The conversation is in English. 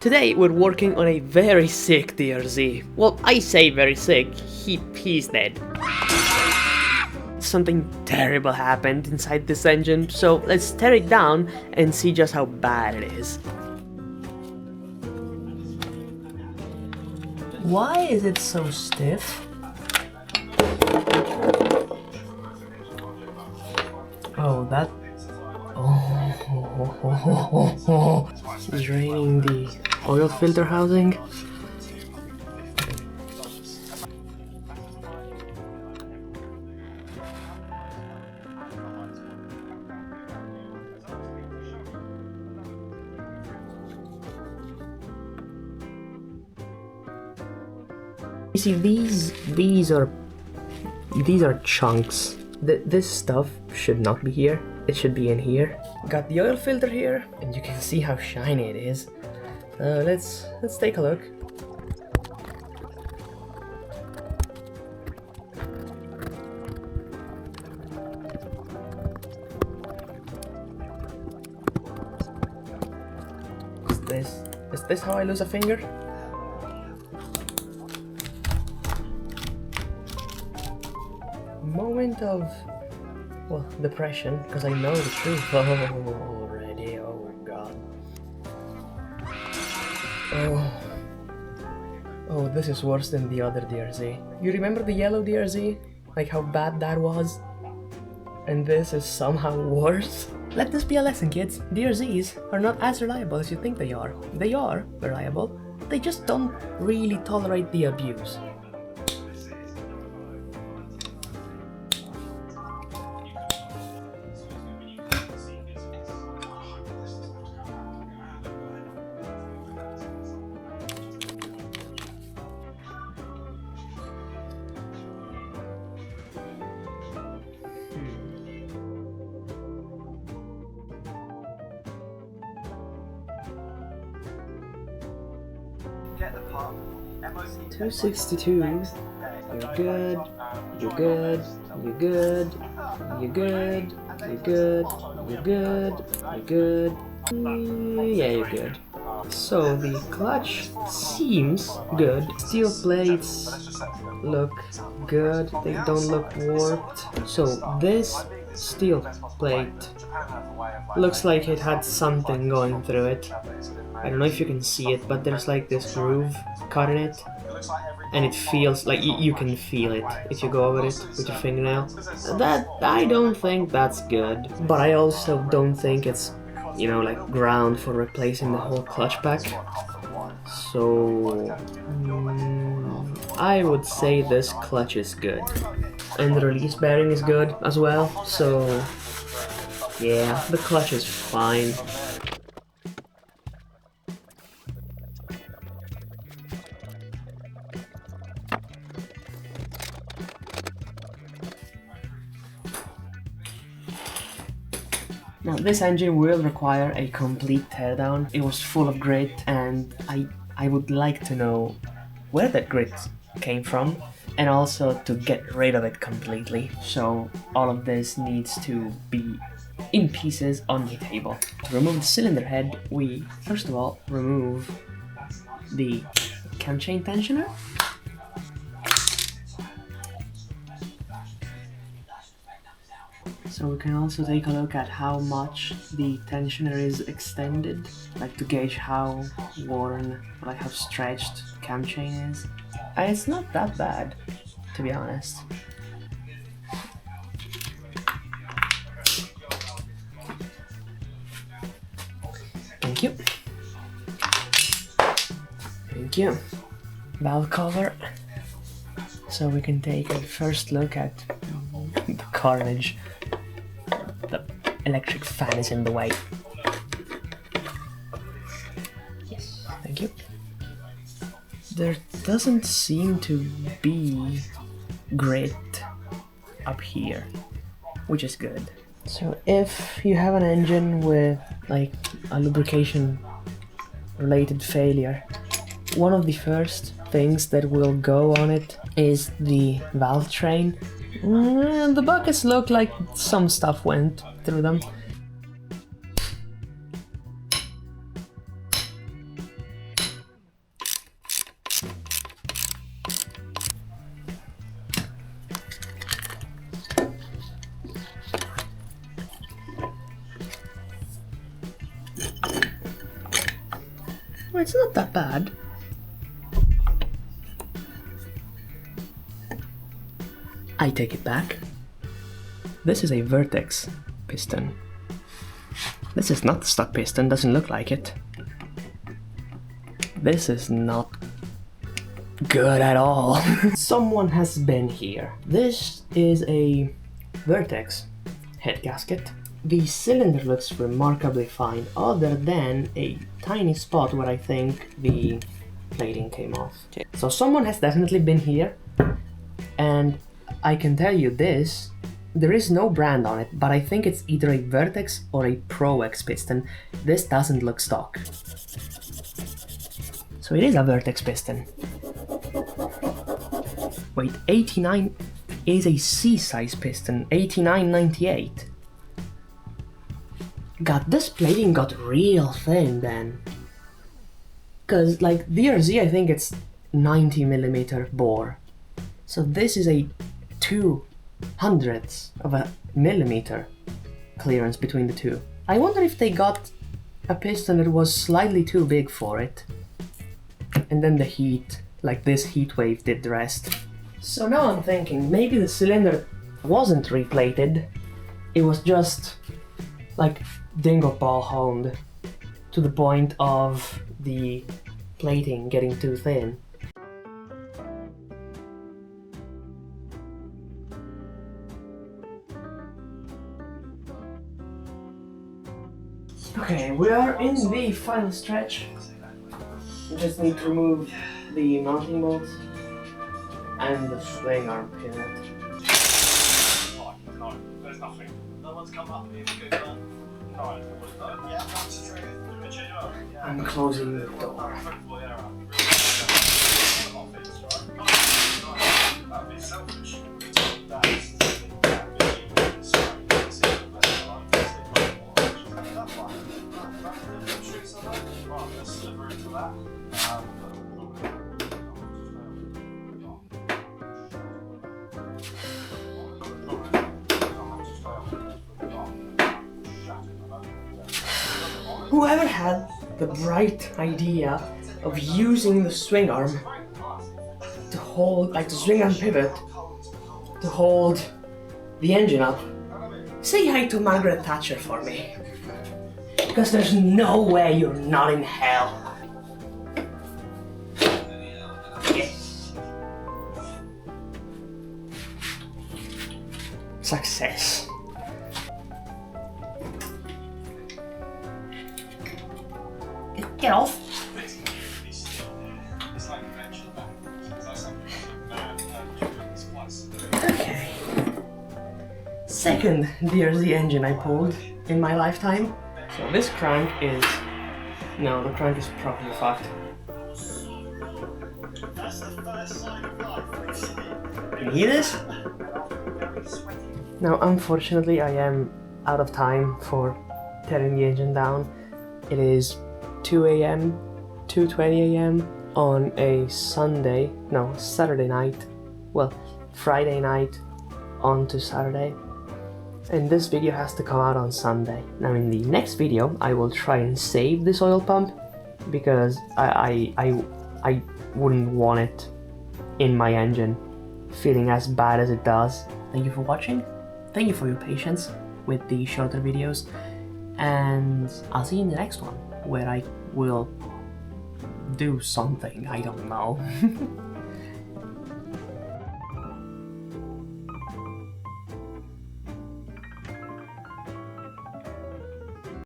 Today we're working on a very sick DRZ. Well, I say very sick, he's dead. Something terrible happened inside this engine, so let's tear it down and see just how bad it is. Why is it so stiff? Oh, that... Oh, draining the oil filter housing. You see, these are chunks. This stuff should not be here. It should be in here. Got the oil filter here, and you can see how shiny it is. Let's take a look. Is this how I lose a finger? Moment of, well, depression, because I know the truth already. Oh god. Oh, this is worse than the other DRZ. You remember the yellow DRZ? Like how bad that was? And this is somehow worse? Let this be a lesson, kids. DRZs are not as reliable as you think they are. They are reliable, they just don't really tolerate the abuse. Get the part. 262. You're good. You're good. You're good. You're good. You're good. You're good. You're good. Yeah, you're good. So the clutch seems good. Steel plates look good. They don't look warped. So this steel plate looks like it had something going through it. I don't know if you can see it, but there's like this groove cut in it, and it feels like you can feel it if you go over it with your fingernail. That, I don't think that's good, but I also don't think it's, you know, like ground for replacing the whole clutch pack. So I would say this clutch is good, and the release bearing is good as well. So yeah, the clutch is fine. Now this engine will require a complete teardown. It was full of grit, and I would like to know where that grit came from, and also to get rid of it completely. So all of this needs to be in pieces on the table. To remove the cylinder head, we first of all remove the camchain tensioner. So we can also take a look at how much the tensioner is extended, like to gauge how worn, like how stretched camchain is. And it's not that bad, to be honest. Thank you. Thank you. Valve cover. So we can take a first look at the carnage. The electric fan is in the way. Yes, thank you. There doesn't seem to be grit up here, which is good. So if you have an engine with like a lubrication related failure, one of the first things that will go on it is the valve train. The buckets look like some stuff went through them. Well, it's not that bad. I take it back. This is a vertex piston. This is not the stock piston, doesn't look like it. This is not good at all. Someone has been here. This is a vertex head gasket. The cylinder looks remarkably fine, other than a tiny spot where I think the plating came off. So someone has definitely been here, and I can tell you this, there is no brand on it, but I think it's either a Vertex or a Pro X piston. This doesn't look stock. So it is a Vertex piston. Wait, 89 is a C-size piston, 8998. God, this plating got real thin then. Cause like DRZ, I think it's 90mm bore. So this is a 2/100th of a millimeter clearance between the two. I wonder if they got a piston that was slightly too big for it. And then the heat, like this heat wave, did the rest. So now I'm thinking, maybe the cylinder wasn't replated. It was just like dingle ball honed to the point of the plating getting too thin. Okay, we are in the final stretch. We just need to remove the mounting bolts and the swing arm pivot. No, there's nothing. No one's come up here to go no. Yeah, concentrate. I'm closing the door. That'd be selfish. Whoever had the bright idea of using the swing arm to hold, like the swing arm pivot, to hold the engine up, say hi to Margaret Thatcher for me. Because there's no way you're not in hell. Yeah. Success. Get off. Okay. Second DRZ engine I pulled in my lifetime. So this crank is... No, the crank is probably fucked. Can you hear this? Now, unfortunately, I am out of time for tearing the engine down. It is 2 a.m., 2:20 a.m. on a Saturday night. Well, Friday night onto Saturday. And this video has to come out on Sunday. Now in the next video, I will try and save this oil pump because I wouldn't want it in my engine feeling as bad as it does. Thank you for watching. Thank you for your patience with the shorter videos. And I'll see you in the next one, where I will do something, I don't know.